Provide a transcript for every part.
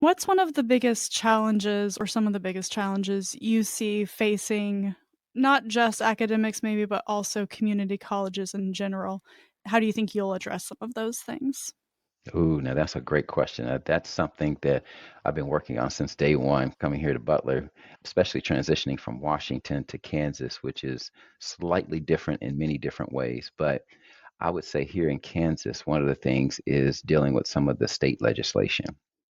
What's one of the biggest challenges or some of the biggest challenges you see facing not just academics maybe, but also community colleges in general? How do you think you'll address some of those things? Ooh, now that's a great question. That's something that I've been working on since day one coming here to Butler, especially transitioning from Washington to Kansas, which is slightly different in many different ways. But I would say here in Kansas, one of the things is dealing with some of the state legislation.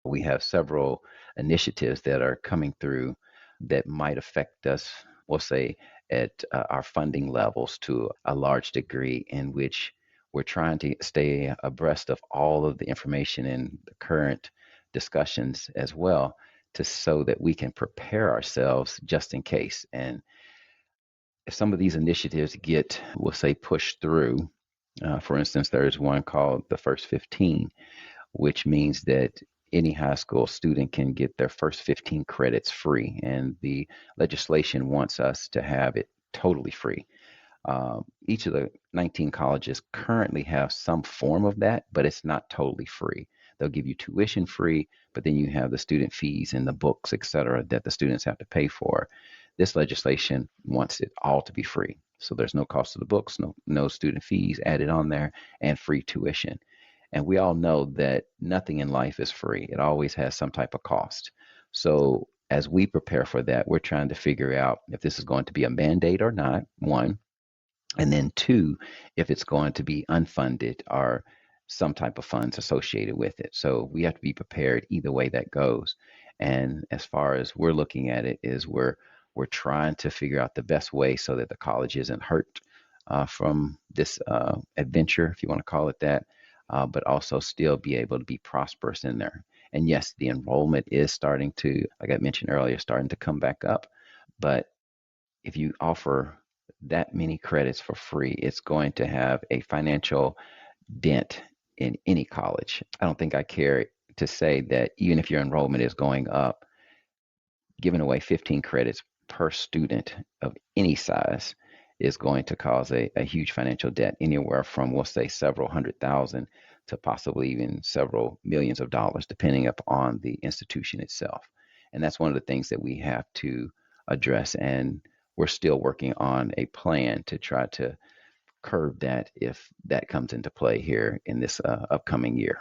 We have several initiatives that are coming through that might affect us, we'll say, at our funding levels to a large degree, in which we're trying to stay abreast of all of the information in the current discussions as well, to so that we can prepare ourselves just in case. And if some of these initiatives get, we'll say, pushed through, for instance, there's one called the First 15, which means that any high school student can get their first 15 credits free. And the legislation wants us to have it totally free. Each of the 19 colleges currently have some form of that, but it's not totally free. They'll give you tuition free, but then you have the student fees and the books, et cetera, that the students have to pay for. This legislation wants it all to be free. So there's no cost to the books, no student fees added on there, and free tuition. And we all know that nothing in life is free. It always has some type of cost. So as we prepare for that, we're trying to figure out if this is going to be a mandate or not, one. And then two, if it's going to be unfunded or some type of funds associated with it. So we have to be prepared either way that goes. And as far as we're looking at it, is we're trying to figure out the best way so that the college isn't hurt from this adventure, if you want to call it that, but also still be able to be prosperous in there. And yes, the enrollment is starting to, like I mentioned earlier, starting to come back up. But if you offer that many credits for free, it's going to have a financial dent in any college. I don't think I care to say that even if your enrollment is going up, giving away 15 credits per student of any size is going to cause a huge financial debt, anywhere from, we'll say, several hundred thousand to possibly even several millions of dollars, depending upon the institution itself. And that's one of the things that we have to address. And we're still working on a plan to try to curb that if that comes into play here in this upcoming year.